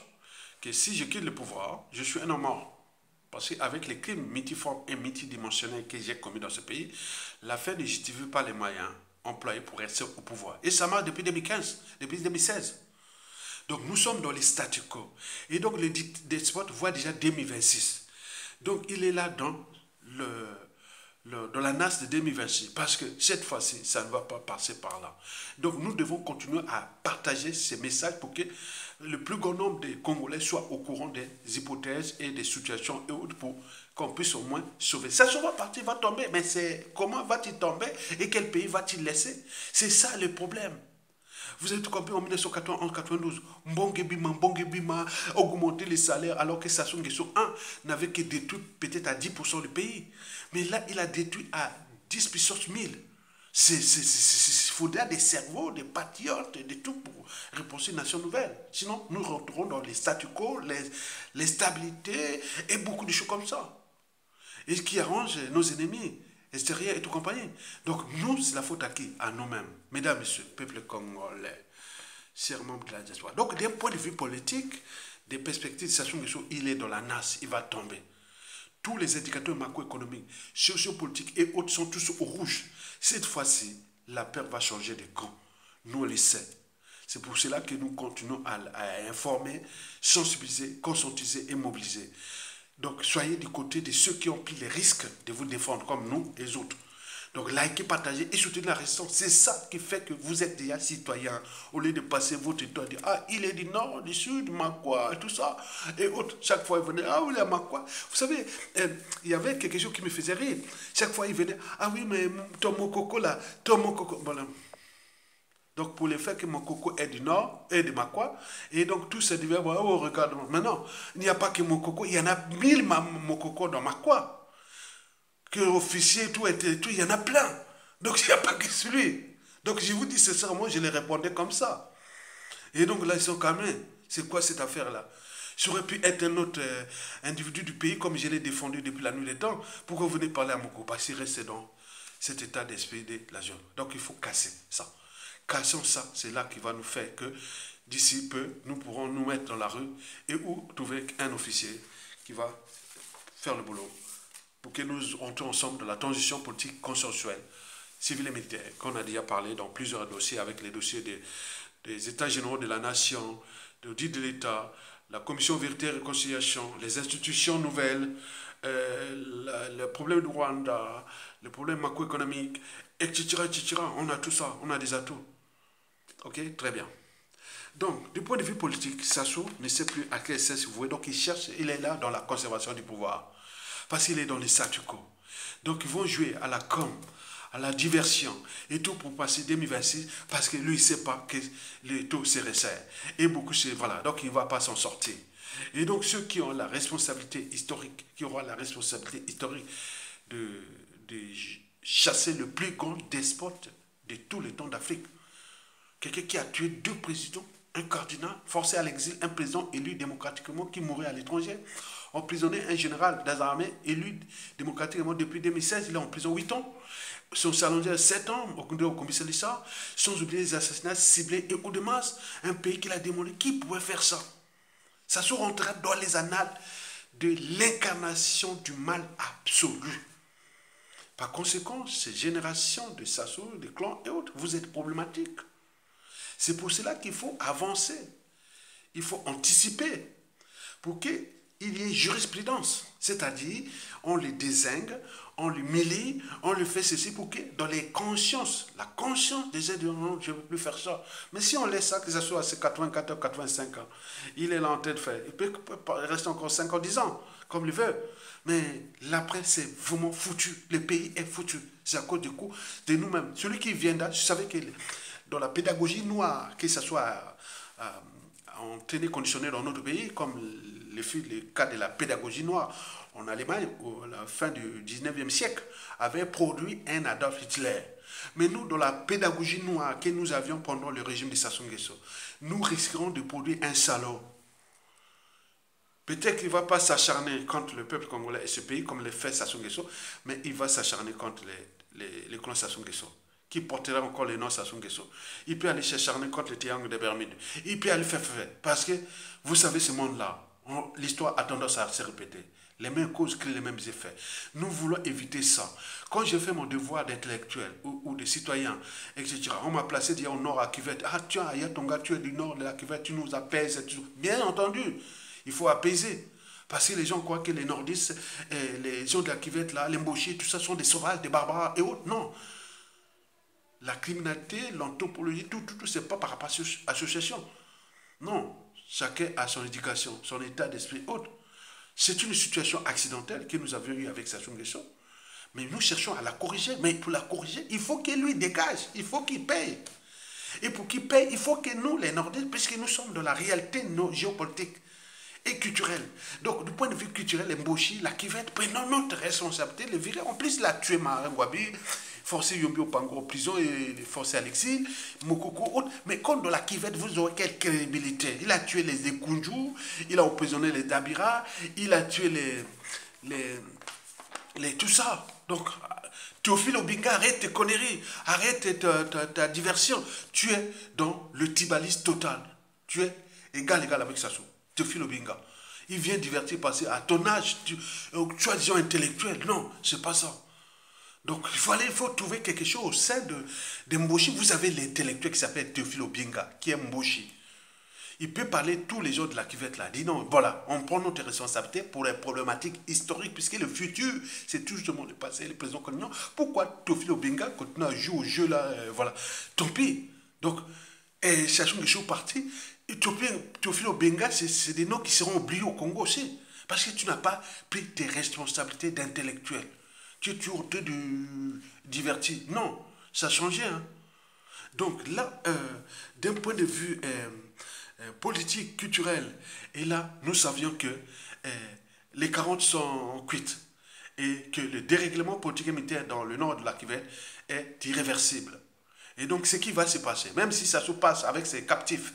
S1: que si je quitte le pouvoir, je suis un homme mort. Parce qu'avec les crimes multiformes et multidimensionnels que j'ai commis dans ce pays, la fin ne justifie pas les moyens employés pour rester au pouvoir. Et ça marche depuis 2015, depuis 2016. Donc nous sommes dans les statu quo. Et donc le despote voit déjà 2026. Donc il est là dans la nasse de 2026. Parce que cette fois-ci, ça ne va pas passer par là. Donc nous devons continuer à partager ces messages pour que le plus grand nombre de Congolais soient au courant des hypothèses et des situations et autres pour qu'on puisse au moins sauver. Ça va partir, va tomber, mais c'est comment va-t-il tomber et quel pays va-t-il laisser? C'est ça le problème. Vous avez tout compris en 1991-92, Mbongue Bima, augmenter les salaires alors que Sassou Nguesso 1 n'avait que détruit peut-être à 10% du pays. Mais là, il a détruit à 10 puissance 1000. Il faudra des cerveaux, des patriotes, de tout pour repenser une nation nouvelle. Sinon, nous rentrerons dans les statu quo, les stabilités et beaucoup de choses comme ça. Et ce qui arrange nos ennemis extérieurs et tout compagnie. Donc, nous, c'est la faute à qui? À nous-mêmes. Mesdames, Messieurs, peuple congolais, chers membres de la diaspora. Donc, d'un point de vue politique, des perspectives, Sassou Nguesso, il est dans la nasse, il va tomber. Tous les indicateurs macroéconomiques, sociopolitiques et autres sont tous au rouge. Cette fois-ci, la peur va changer de camp. Nous, on le sait. C'est pour cela que nous continuons à informer, sensibiliser, conscientiser et mobiliser. Donc, soyez du côté de ceux qui ont pris les risques de vous défendre, comme nous et les autres. Donc, likez, partagez et soutenez la résistance. C'est ça qui fait que vous êtes déjà citoyen. Au lieu de passer votre temps à dire, ah, il est du nord, du sud, Makwa, tout ça, et autres. Chaque fois, il venait, ah oui, il est à Makwa. Vous savez, il y avait quelque chose qui me faisait rire. Chaque fois, il venait, ah oui, mais ton Mokoko là, ton Mokoko. Voilà. Donc, pour le fait que Mokoko est du nord et de Makwa, et donc tout se devait voir, oh, regarde, mais non, il n'y a pas que Mokoko, il y en a 1000 Mokoko dans Makwa. Que officier, tout, il y en a plein. Donc, il n'y a pas que celui. Donc, je vous dis sincèrement, je les répondais comme ça. Et donc, là, ils sont calmés. C'est quoi cette affaire-là? J'aurais pu être un autre individu du pays, comme je l'ai défendu depuis la nuit des temps, pour que vous venez parler à Mokoko, parce qu'il reste dans cet état d'esprit de la jeune. Donc, il faut casser ça. Cassons ça, c'est là qui va nous faire que, d'ici peu, nous pourrons nous mettre dans la rue et où trouver un officier qui va faire le boulot pour que nous entrions ensemble dans la transition politique consensuelle, civile et militaire, qu'on a déjà parlé dans plusieurs dossiers, avec les dossiers des États généraux de la nation, l'audit de l'État, la commission vérité et réconciliation, les institutions nouvelles, le problème du Rwanda, le problème macroéconomique, etc., etc. On a tout ça, on a des atouts. Ok, très bien. Donc, du point de vue politique, Sassou ne sait plus à quel sens il voulait. Donc, il cherche, il est là dans la conservation du pouvoir. Parce qu'il est dans les statu quo. Donc, ils vont jouer à la com, à la diversion et tout pour passer 2026 parce que lui, il ne sait pas que le taux se resserre. Et beaucoup, c'est, voilà, donc il ne va pas s'en sortir. Et donc, ceux qui ont la responsabilité historique, qui auront la responsabilité historique de chasser le plus grand despote de tous les temps d'Afrique, quelqu'un qui a tué 2 présidents, un cardinal, forcé à l'exil, un président élu démocratiquement qui mourait à l'étranger, emprisonné un général des armées élu démocratiquement depuis 2016, il est en prison 8 ans, sont challengés à 7 ans au commissariat, sans oublier les assassinats ciblés et ou de masse. Un pays qui a démoli. Qui pouvait faire ça? Ça se rentrera dans les annales de l'incarnation du mal absolu. Par conséquent, ces générations de Sassou, de clans et autres, vous êtes problématiques. C'est pour cela qu'il faut avancer. Il faut anticiper pour qu'il y ait jurisprudence. C'est-à-dire, on les désingue, on les humilie, on le fait ceci pour que dans les consciences, la conscience des êtres non, je ne veux plus faire ça. Mais si on laisse ça, que ce soit à ses 84 ou 85 ans, il est là en train de faire. Il peut rester encore 5 ans, 10 ans, comme il veut. Mais l'après, c'est vraiment foutu. Le pays est foutu. C'est à cause du coup de nous-mêmes. Celui qui vient là, je savais que dans la pédagogie noire, que ce soit en tenue conditionnelle dans notre pays, comme le cas de la pédagogie noire en Allemagne, à la fin du 19e siècle, avait produit un Adolf Hitler. Mais nous, dans la pédagogie noire que nous avions pendant le régime de Sassou Nguesso, nous risquerons de produire un salaud. Peut-être qu'il ne va pas s'acharner contre le peuple congolais et ce pays comme le fait Sassou Nguesso, mais il va s'acharner contre les clans Sassou Nguesso, qui portera encore le nom Sassou Nguesso. Il peut aller s'acharner contre le triangle des Bermudes. Il peut aller faire. Parce que, vous savez, ce monde-là, l'histoire a tendance à se répéter. Les mêmes causes créent les mêmes effets. Nous voulons éviter ça. Quand j'ai fait mon devoir d'intellectuel ou de citoyen, etc., on m'a placé dire au nord à Kivette. Ah tiens, il y a ton gars, tu es du nord de la Kivette, tu nous apaises. Bien entendu, il faut apaiser. Parce que les gens croient que les nordistes, les gens de la Kivette, là, les Mboshi, tout ça sont des sauvages, des barbares et autres. Non. La criminalité, l'anthropologie, tout, c'est pas par rapport à l'association. Non. Chacun a son éducation, son état d'esprit autre. C'est une situation accidentelle que nous avions eue avec Sassou Nguesso. Mais nous cherchons à la corriger. Mais pour la corriger, il faut qu'il lui dégage. Il faut qu'il paye. Et pour qu'il paye, il faut que nous, les Nordistes, puisque nous sommes dans la réalité géopolitique et culturelle. Donc, du point de vue culturel, les Mboshi, la Kivette, prenons notre responsabilité, les virer. En plus, il a tué Marin Wabi, forcé Yombi Opango en prison et forcé à l'exil, Mokoko, autres. Mais comme dans la Kivette, vous aurez quelle crédibilité? Il a tué les Ekunju, il a emprisonné les Dabira, il a tué tout ça. Donc, Théophile Obinga, arrête tes conneries, arrête ta diversion. Tu es dans le tribalisme total. Tu es égal avec Sassou. Théophile Obinga. Il vient divertir, passer à ton âge, tu as disons intellectuel. Non, c'est pas ça. Donc, il faut trouver quelque chose au sein de Mboshi. Vous avez l'intellectuel qui s'appelle Théophile Obinga, qui est Mboshi. Il peut parler tous les gens de la Kivette là. Dit non, voilà, on prend notre responsabilité pour les problématiques historiques, puisque le futur, c'est tout justement le passé, les présents qu'on ignore. Pourquoi Théophile Obinga continue à jouer au jeu là, voilà. Tant pis. Donc, Sassou Nguesso parti. Théophile Obinga, c'est des noms qui seront oubliés au Congo aussi. Parce que tu n'as pas pris tes responsabilités d'intellectuel. Tu es toujours te diverti. Non, ça a changé. Hein. Donc là, d'un point de vue politique, culturel, et là, nous savions que les 40 sont cuites et que le dérèglement politique et militaire dans le nord de la Kivette est irréversible. Et donc, ce qui va se passer, même si ça se passe avec ces captifs,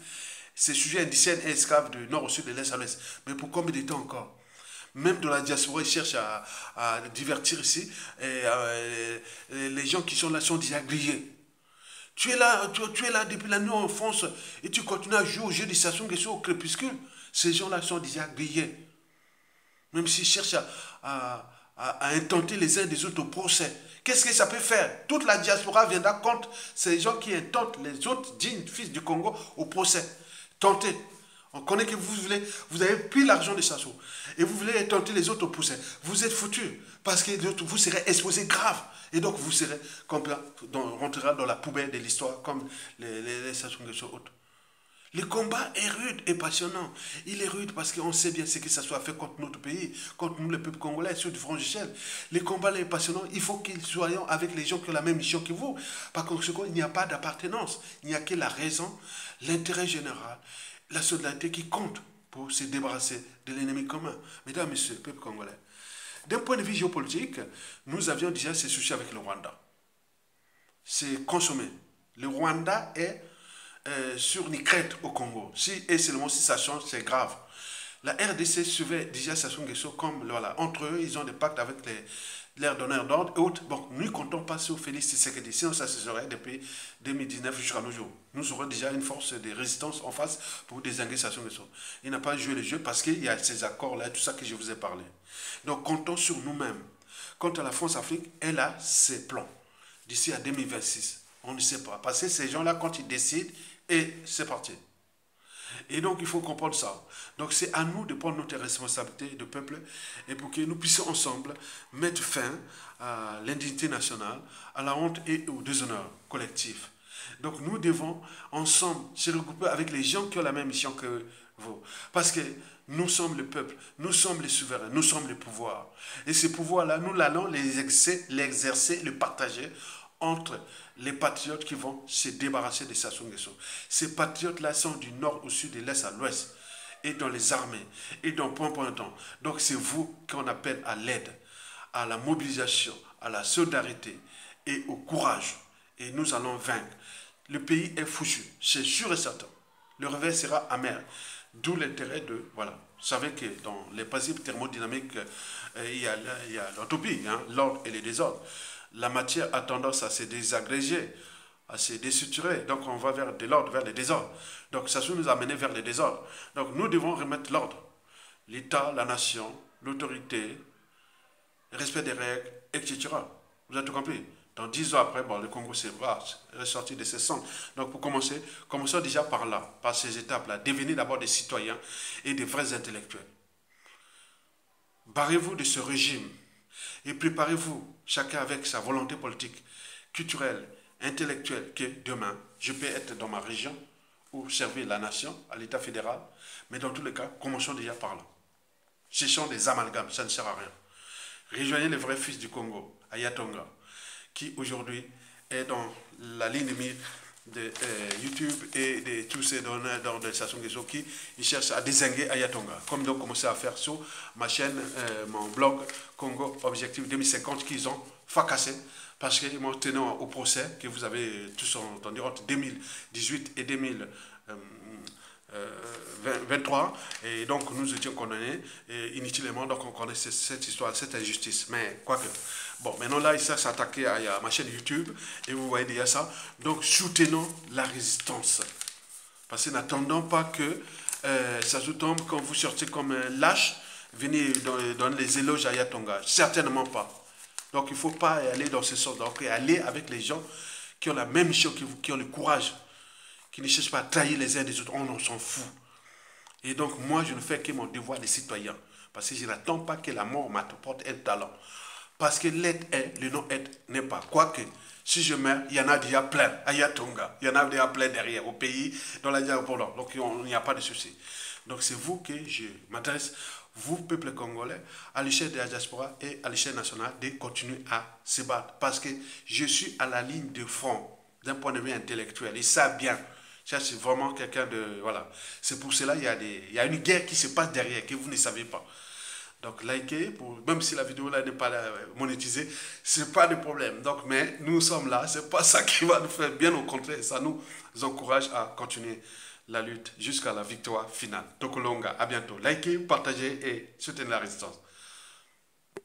S1: ces sujets indigènes et esclaves du nord au sud, de l'est à l'ouest, mais pour combien de temps encore? Même dans la diaspora, ils cherchent à divertir ici. Et, les gens qui sont là sont déjà grillés. Tu es là depuis la nuit en France et tu continues à jouer au jeu de Sassou Nguesso au crépuscule. Ces gens-là sont déjà grillés. Même s'ils cherchent à intenter les uns des autres au procès. Qu'est-ce que ça peut faire? Toute la diaspora viendra contre ces gens qui intentent les autres dignes fils du Congo au procès. Tentez. On connaît que vous avez pris l'argent de Sassou et vous voulez tenter les autres au procès. Vous êtes foutus parce que vous serez exposés grave. Et donc vous serez rentrera dans la poubelle de l'histoire comme les Sassou Nguesso autres. Le combat est rude et passionnant. Il est rude parce qu'on sait bien ce que ça soit fait contre notre pays, contre nous, le peuple congolais, sur différentes échelles. Le combat est passionnant. Il faut qu'ils soient avec les gens qui ont la même mission que vous. Par conséquent, il n'y a pas d'appartenance. Il n'y a que la raison, l'intérêt général, la solidarité qui compte pour se débarrasser de l'ennemi commun. Mesdames et messieurs, peuple congolais. D'un point de vue géopolitique, nous avions déjà ces soucis avec le Rwanda. C'est consommé. Le Rwanda est sur une crête au Congo. Et seulement si ça change, c'est grave. La RDC suivait déjà Sassou Nguesso comme, voilà, entre eux, ils ont des pactes avec leurs donneurs d'ordre et autres. Bon, nous ne comptons pas sur Félix Tshisekedi, sinon ça se serait depuis 2019 jusqu'à nos jours. Nous aurons déjà une force de résistance en face pour désinguer Sassou Nguesso. Il n'a pas joué le jeu parce qu'il y a ces accords-là, tout ça que je vous ai parlé. Donc comptons sur nous-mêmes. Quant à la France-Afrique, elle a ses plans d'ici à 2026. On ne sait pas. Parce que ces gens-là, quand ils décident, et c'est parti. Et donc, il faut comprendre ça. Donc, c'est à nous de prendre notre responsabilité de peuple et pour que nous puissions ensemble mettre fin à l'indignité nationale, à la honte et au déshonneur collectif. Donc, nous devons ensemble se regrouper avec les gens qui ont la même mission que vous. Parce que nous sommes le peuple, nous sommes les souverains, nous sommes le pouvoir. Et ces pouvoirs-là, nous allons les exercer, les partager entre les patriotes qui vont se débarrasser de Sassou Nguesso. Ces patriotes-là sont du nord au sud, de l'est à l'ouest, et dans les armées, et dans point point temps. Donc c'est vous qu'on appelle à l'aide, à la mobilisation, à la solidarité et au courage. Et nous allons vaincre. Le pays est foutu, c'est sûr et certain. Le réveil sera amer. D'où l'intérêt de, voilà, vous savez que dans les principes thermodynamiques, il y a l'entropie, hein, l'ordre et le désordre. La matière a tendance à se désagréger, à se déstructurer. Donc on va vers de l'ordre, vers le désordre. Donc ça nous a amené vers le désordre. Donc nous devons remettre l'ordre. L'État, la nation, l'autorité, le respect des règles, etc. Vous avez tout compris? Dans 10 ans après, bon, le Congo sera ressorti de ses cendres. Donc pour commencer, commençons déjà par là, par ces étapes-là. Devenez d'abord des citoyens et des vrais intellectuels. Barrez-vous de ce régime et préparez-vous, chacun avec sa volonté politique, culturelle, intellectuelle, que demain, je peux être dans ma région ou servir la nation, à l'État fédéral. Mais dans tous les cas, commençons déjà par là. Ce sont des amalgames, ça ne sert à rien. Rejoignez les vrais fils du Congo, à Yatonga, qui aujourd'hui est dans la ligne de mire de YouTube et de tous ces donneurs d'ordre de Sassou Nguesso qui cherchent à dézinguer Ayatonga, comme ils ont commencé à faire sur ma chaîne, mon blog Congo Objectif 2050, qu'ils ont fracassé parce qu'ils m'ont tenu au procès que vous avez tous entendu entre 2018 et 2023, et donc nous étions condamnés inutilement, donc on connaît cette histoire, cette injustice, mais quoique. Bon, maintenant là, il s'est attaqué à ma chaîne YouTube, et vous voyez déjà ça, donc soutenons la résistance, parce que n'attendons pas que ça se tombe quand vous sortez comme un lâche, venez donner les éloges à Yatonga, certainement pas. Donc il ne faut pas aller dans ce sens, donc aller avec les gens qui ont la même mission que vous, qui ont le courage, qui ne cherchent pas à trahir les uns des autres, on s'en fout. Et donc moi je ne fais que mon devoir de citoyen, parce que je n'attends pas que la mort m'apporte un talent. Parce que l'être est, le non-être n'est pas. Quoique, si je meurs, il y en a déjà plein à Yatonga, il y en a déjà plein derrière, au pays, dans la diaspora. Donc il n'y a pas de souci. Donc c'est vous que je m'adresse, vous, peuple congolais, à l'échelle de la diaspora et à l'échelle nationale, de continuer à se battre. Parce que je suis à la ligne de front, d'un point de vue intellectuel. Ils savent bien. Ça, c'est vraiment quelqu'un de... Voilà. C'est pour cela qu'il y a une guerre qui se passe derrière, que vous ne savez pas. Donc, likez, même si la vidéo là n'est pas monétisée, ce n'est pas de problème. Donc, mais nous sommes là, ce n'est pas ça qui va nous faire, bien au contraire, ça nous encourage à continuer la lutte jusqu'à la victoire finale. Tokolonga, à bientôt. Likez, partagez et soutenez la résistance.